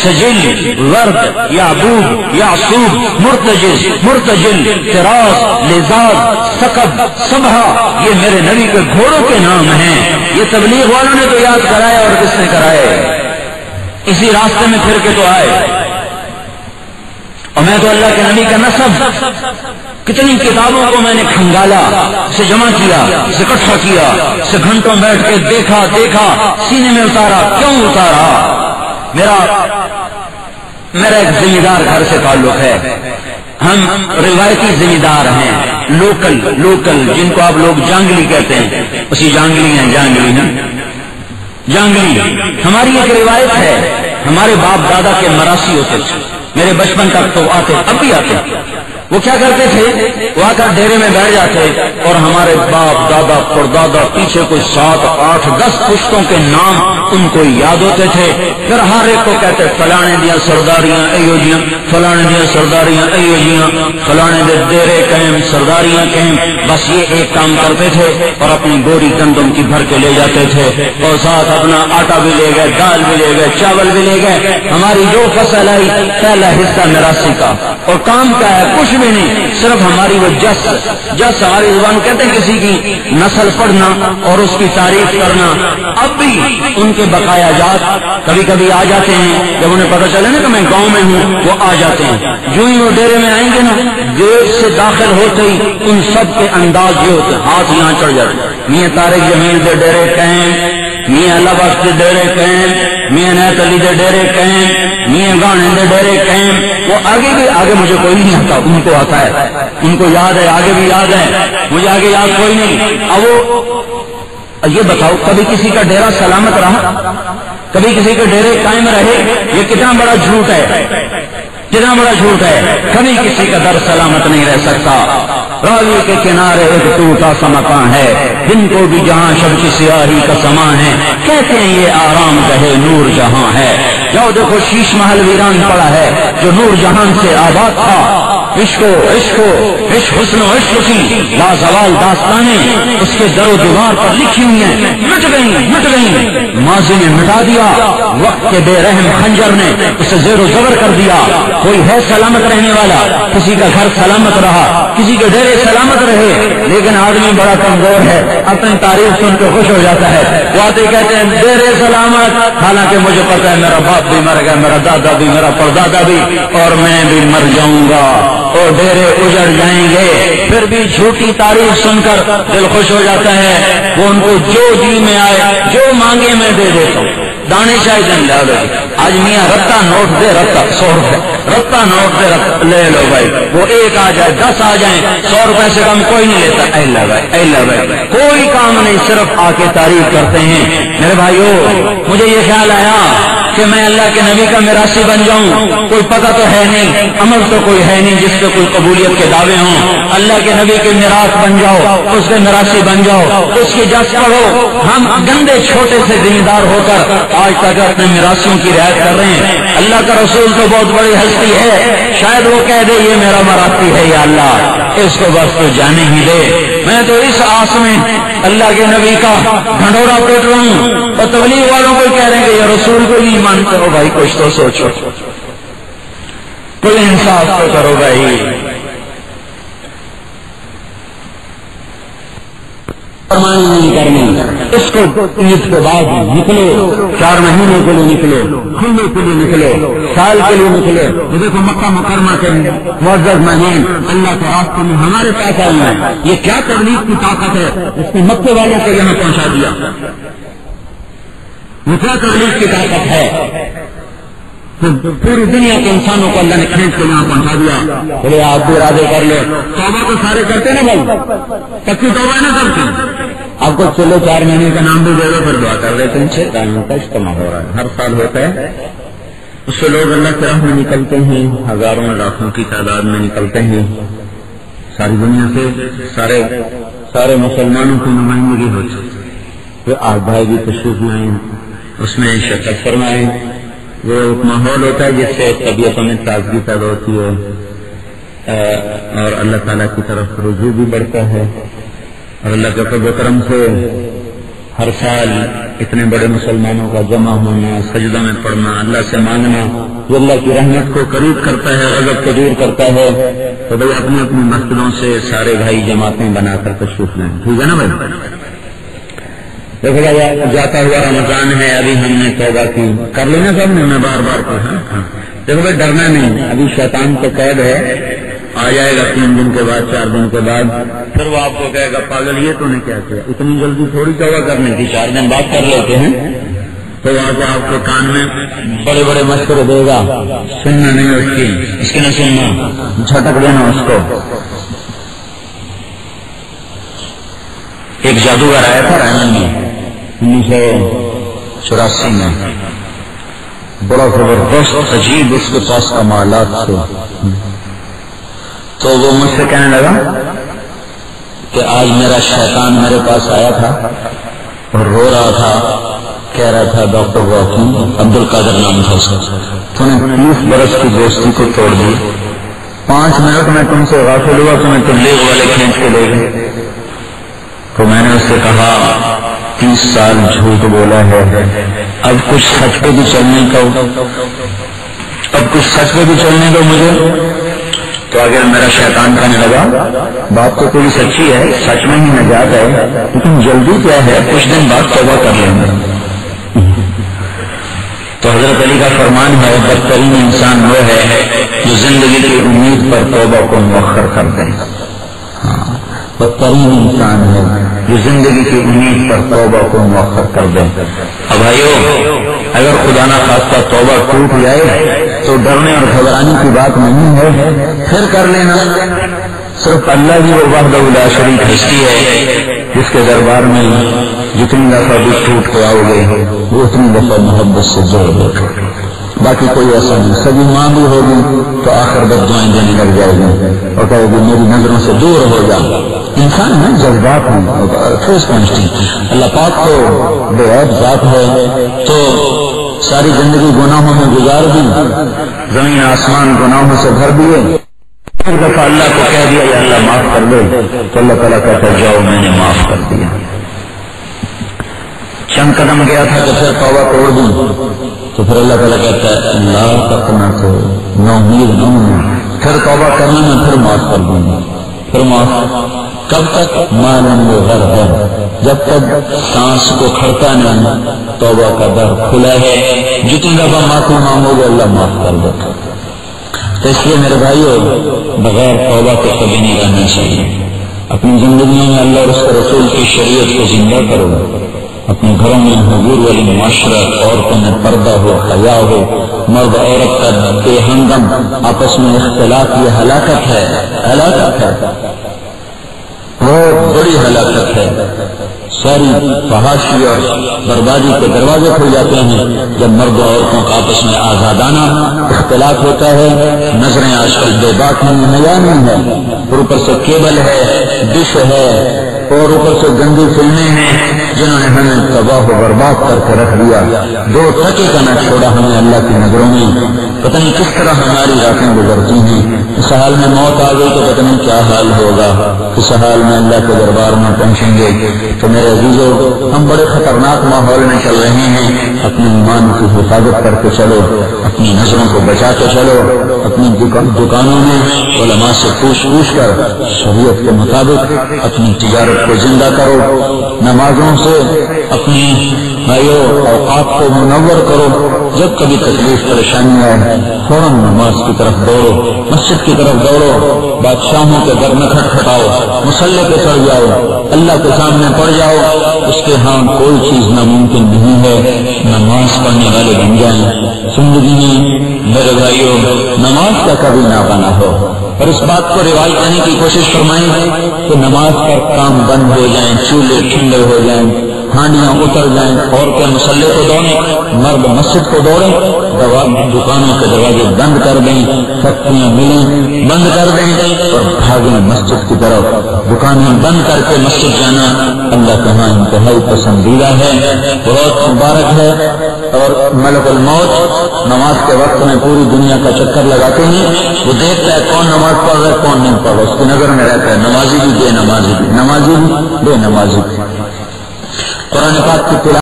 سجل، ورد، یعبود، یعصوب، مرتجز، مرتجل، فراس، لزاز، سقب، صبحہ، یہ میرے نبی کے گھوڑوں کے نام ہیں۔ یہ تبلیغ والوں نے تو یاد کرائے، اور کس نے کرائے؟ اسی راستے میں پھر کے تو آئے۔ اور میں تو اللہ کے نبی کا نسب، کتنی کتابوں کو میں نے کھنگالا، اسے جمع کیا، اسے اکٹھا کیا، اسے گھنٹوں بیٹھ کے دیکھا، سینے میں اتارا۔ کیوں اتارا؟ میرا ایک ذمہ دار گھر سے تعلق ہے، ہم روایتی ذمہ دار ہیں، لوکل جن کو آپ لوگ جانگلی کہتے ہیں، اسی جانگلی ہیں، جانگلی ہماری ایک روایت ہے۔ ہمارے باپ دادا کے مراسی ہوتے تھے، میرے بچپن تک تو آتے، اب بھی آتے۔ وہ کیا کرتے تھے؟ وہ آ کر ڈیرے میں بیٹھ جاتے اور ہمارے باپ دادا پردادا پیچھے کوئی 7 8 10 پشتوں کے نام ان کو یاد ہوتے تھے۔ پھر ہر ایک کو کہتے فلانے دیا سرداریاں ایو جیاں، فلانے دیا سرداریاں ایو جیاں، فلانے دے ڈیرے قائم سرداریاں قائم۔ بس یہ ایک کام کرتے تھے اور اپنی بوری گندم کی بھر کے لے جاتے تھے، اور ساتھ اپنا آٹا بھی لے گئے، دال بھی لے گئے، چاول بھی لے گئے۔ ہماری جو فصل آئی پہلا حصہ میراثی کا، اور کام کا ہے کچھ بھی نہیں، صرف ہماری وہ جس ہماری زبان کہتے ہیں کسی کی نسل پڑھنا اور اس کی تعریف کرنا۔ اب بھی ان کے بقایا جات کبھی کبھی آ جاتے ہیں، جب انہیں پتہ چلے نا کہ میں گاؤں میں ہوں، وہ آ جاتے ہیں۔ جو ہی وہ ڈیرے میں آئیں گے نا، گیٹ سے داخل ہوتے ہی ان سب کے انداز یہ ہوتے ہیں، ہاتھ یہاں چڑھ جاتے ہیں۔ میاں طارق جمیل دے ڈیرے قائم، میاں اللہ بخش دے ڈیرے قائم، میاں نیت علی دے ڈیرے قائم، میاں گانے دے ڈیرے قائم۔ وہ آگے مجھے کوئی نہیں آتا، ان کو آتا ہے، ان کو یاد ہے، آگے بھی یاد ہے، مجھے آگے یاد کوئی نہیں۔ اب وہ یہ بتاؤ کبھی کسی کا ڈیرا سلامت رہا؟ کبھی کسی کے ڈیرے قائم رہے؟ یہ کتنا بڑا جھوٹ ہے، کتنا بڑا جھوٹ ہے۔ کبھی کسی کا در سلامت نہیں رہ سکتا۔ راوی کے کنارے ایک ٹوٹا سا مکان ہے، دن کو بھی جہاں شب کی سیاہی کا سامان ہے، کہتے ہیں یہ آرام گاہ نور جہاں ہے۔ جاؤ دیکھو شیش محل ویران پڑا ہے جو نور جہان سے آباد تھا۔ عشق حسن و عشق کی لازوال داستانیں اس کے در و دیوار پر لکھی ہوئی ہیں، مٹ گئی۔ ماضی نے مٹا دیا، وقت کے بے رحم خنجر نے اسے زیر و زبر کر دیا۔ کوئی ہے سلامت رہنے والا؟ کسی کا گھر سلامت رہا، کسی کے ڈیرے سلامت رہے، لیکن آدمی بڑا کمزور ہے، اپنی تعریف سن کے خوش ہو جاتا ہے۔ وہ آتے کہتے ہیں ڈیرے سلامت، حالانکہ مجھے پتا ہے میرا باپ بھی مر گیا، میرا دادا بھی، میرا پردادا بھی، اور میں بھی مر جاؤں گا، اور ڈیرے اجڑ جائیں گے۔ پھر بھی جھوٹی تعریف سن کر دل خوش ہو جاتا ہے۔ وہ ان کو جو جی میں آئے، جو مانگے میں دے دیتا ہوں۔ دانے شاہ جن لے لو، آج میاں رتا نوٹ دے، رتا 100 روپے رتا نوٹ دے، لے لو بھائی۔ وہ 1 آ جائے، 10 آ جائیں، 100 روپے سے کم کوئی نہیں لیتا۔ اے اللہ بھائی کوئی کام نہیں، صرف آ کے تعریف کرتے ہیں۔ میرے بھائیو، مجھے یہ خیال آیا کہ میں اللہ کے نبی کا میراثی بن جاؤں، کوئی پتہ تو ہے نہیں، عمل تو کوئی ہے نہیں جس پہ کوئی قبولیت کے دعوے ہوں۔ اللہ کے نبی کے میراث بن جاؤ، اس کے میراثی بن جاؤ، اس کی جس پڑھو۔ ہم گندے چھوٹے سے ذمہ دار ہو کر آج تک اپنے میراثیوں کی رعایت کر رہے ہیں۔ اللہ کا رسول تو بہت بڑی ہستی ہے، شاید وہ کہہ دے یہ میرا میراثی ہے، یا اللہ اس کو بس تو جانے ہی دے۔ میں تو اس آس میں اللہ کے نبی کا ڈھنڈورا پیٹ رہا ہوں، اور تبلیغ والوں کو کہہ رہے ہیں کہ یہ رسول کو نہیں مانتے ہو۔ بھائی کچھ تو سوچو، کوئی انصاف تو کرو بھائی۔ نہیں کرنی، اس کو عید کے بعد نکلے، 4 مہینے کے لیے نکلے، کھلنے کے لیے نکلے، سال کے لیے نکلے۔ یہ دیکھو مکہ مکرمہ کے معزز مہین اللہ کے راستے میں ہمارے پاس آئے ہیں۔ یہ کیا تبلیغ کی طاقت ہے، اس نے مکے والوں کو یہاں پہنچا دیا۔ یہ کیا تبلیغ کی طاقت ہے، پوری دنیا کے انسانوں کو اللہ نے کھینچ کے یہاں پہنچا دیا۔ بولے آپ بھی ارادے کر لے، توبہ تو سارے کرتے نا بھائی، کچی توبہ نہ کرتے۔ آپ کو چلو 4 مہینے کا نام بھی دے دو، پھر دعا کر دیتے ہیں۔ 6 تعلیم کا اجتماع ہو رہا ہے، ہر سال ہوتا ہے، اس سے لوگ اللہ کی راہ میں نکلتے ہیں، ہزاروں لاکھوں کی تعداد میں نکلتے ہیں، ساری دنیا سے سارے مسلمانوں کی نمائندگی ہوتی ہے۔ پھر آج بھائی بھی تشریف لائیں، اس میں شرکت فرمائیں۔ وہ ایک ماحول ہوتا ہے جس سے طبیعتوں میں تازگی پیدا ہوتی ہے، اور اللہ تعالیٰ کی طرف رجوع بھی بڑھتا ہے، اور اللہ کے فضل و کرم سے ہر سال اتنے بڑے مسلمانوں کا جمع ہونا، سجدہ میں پڑھنا، اللہ سے مانگنا جو اللہ کی رحمت کو قریب کرتا ہے، غضب کو دور کرتا ہے، تو بھائی اپنی اپنی مسجدوں سے سارے بھائی جماعتیں بنا کر تشریف لیں، ٹھیک ہے نا بھائی؟ دیکھو بھائی جاتا ہوا رمضان ہے، ابھی ہم نے توبہ کی، کر لینا سب نے، میں بار بار کہا دیکھو بھائی ڈرنا نہیں، ابھی شیطان کو قید ہے، آ جائے گا 3 دن کے بعد 4 دن کے بعد، پھر وہ آپ کو کہے گا پاگل یہ تو نے کیا کیا، اتنی جلدی تھوڑی توبہ کرنے کی، 4 دن بعد کر لیتے ہیں، تو آپ کو کان میں بڑے بڑے مشورے دے گا، سننا نہیں اس کی نہ سننا، جھٹک دینا اس کو۔ ایک جادوگر آیا تھا رائمن میں 1984 میں، بڑا زبردست عجیب اس کے پاس کمالات تھے، تو وہ مجھ سے کہنے لگا کہ آج میرا شیطان میرے پاس آیا تھا اور رو رہا تھا، کہہ رہا تھا ڈاکٹر واقعی عبد القادر نام تھا اس کا، تو نے 30 برس کی دوستی کو توڑ دی، 5 منٹ میں تم سے غافل ہوا، تمہیں تبلیغ والے کھینچ کے لے گئے۔ تو میں نے اس سے کہا 30 سال جھوٹ بولا ہے، اب کچھ سچ پہ بھی چلنے دو مجھے۔ تو آگے میرا شیطان کہنے لگا بات تو پوری سچی ہے، سچ میں ہی نجات ہے، لیکن جلدی کیا ہے، کچھ دن بعد توبہ کر لیں گے۔ تو حضرت علی کا فرمان ہے بدترین انسان وہ ہے جو زندگی کی امید پر توبہ کو مؤخر کر دے، بدترین انسان ہے جو زندگی کی امید پر توبہ کو مؤخر کر دے۔ اب بھائیو اگر خدا نہ خواستہ توبہ ٹوٹ جائے تو ڈرنے اور گھبرانے کی بات نہیں ہے، پھر کر لینا، صرف اللہ ہی وہ وحدہ لا شریک ہستی ہے جس کے دربار میں جتنی دفعہ بھی ٹوٹ کے آؤ گے وہ اتنی دفعہ محبت سے جوڑ دے، باقی کوئی ایسا نہیں۔ سبھی ماں بھی ہوگی تو آخر بد دعائیں دینے لگ جائے گی اور کہے گی میری نظروں سے دور ہو جا۔ انسان میں جذبات ہیں، ٹھوس پہنچتی، اللہ پاک کو بے عیب ذات ہے، تو ساری زندگی گناہوں میں گزار دی، زمین آسمان گناہوں سے بھر دیے، ایک دفعہ اللہ کو کہہ دیا یا اللہ معاف کر دے، تو اللہ تعالیٰ کہتا ہے جاؤ میں نے معاف کر دیا۔ چند قدم گیا تھا تو پھر توبہ توڑ دی، تو پھر اللہ تعالیٰ کہتا ہے اللہ تقنا تو نومید نہ ہونا، پھر توبہ کرنے میں پھر معاف کر دوں گا، پھر معاف کب تک؟ معلوم وہ غر ہے، جب تک سانس کو کھڑتا نہیں توبہ کا در کھلا ہے، جتنی دفعہ معافی مانگو گے اللہ معاف کر دیتا۔ تو اس لیے میرے بھائیو بغیر توبہ کے کبھی نہیں رہنا چاہیے، اپنی زندگیوں میں اللہ اور اس کے رسول کی شریعت کو زندہ کرو، اپنے گھروں میں حضور والی معاشرت، عورتوں میں پردہ ہو، حیا ہو، مرد عورت کا بے ہنگم آپس میں اختلاف، یہ ہلاکت ہے، ہلاکت ہے، بہت بڑی ہلاکت ہے۔ ساری فحاشی اور بربادی کے دروازے کھل جاتے ہیں جب مرد و عورتوں کا آپس میں آزادانہ اختلاف ہوتا ہے۔ نظریں آج کل بے بات نہیں، حیا نہیں ہے، اور اوپر سے کیبل ہے، ڈش ہے، اور اوپر سے گندی فلمیں ہیں جنہوں نے ہمیں تباہ و برباد کر کے رکھ دیا، 2 ٹکے کا نہ چھوڑا ہمیں اللہ کی نظروں میں۔ پتہ نہیں کس طرح ہماری راتیں گزرتی ہیں، اس حال میں موت آ گئی تو پتہ نہیں کیا حال ہوگا، اس حال میں اللہ کے دربار میں پہنچیں گے۔ تو میرے عزیزو ہم بڑے خطرناک ماحول میں چل رہے ہیں، اپنے ایمان کی حفاظت کر کے چلو، اپنی نظروں کو بچا کے چلو، اپنی دکانوں میں علماء سے پوچھ کر شریعت کے مطابق اپنی تجارت کو زندہ کرو، نمازوں سے اپنی بھائیو اوقات کو منور کرو، جب کبھی تکلیف پریشانی آئے فوراً نماز کی طرف دوڑو، مسجد کی طرف دوڑو، بادشاہوں کے در میں کھٹکھٹاؤ، مصلے پہ چڑھ جاؤ، اللہ کے سامنے پڑھ جاؤ، اس کے ہاں کوئی چیز ناممکن نہیں ہے، نماز پڑھنے والے بن جائیں۔ زندگی میں میرے بھائیو نماز کا کبھی نہ بنا ہو، اور اس بات کو رواج کرنے کی کوشش فرمائیں کہ نماز پر کام بند ہو جائیں، چولہے ٹھنڈے ہو جائیں، ہانڈیاں اتر جائیں، عورتیں مصلے کو دوڑیں، مرد مسجد کو دوڑیں، دکانوں کے دروازے بند کر دیں، فیکٹریاں ملیں بند کر دیں اور بھاگیں مسجد کی طرف۔ دکانیں بند کر کے مسجد جانا اللہ کا ہاں انتہائی پسندیدہ ہے، بہت مبارک ہے۔ اور ملک الموت نماز کے وقت میں پوری دنیا کا چکر لگاتے ہیں، وہ دیکھتا ہے کون نماز پڑھ رہا ہے کون نہیں پڑھ رہا، اس کی نظر میں رہتا ہے، نمازی بھی بے نمازی بھی، نمازی بھی بے نمازی بھی۔ قرآن پاک کی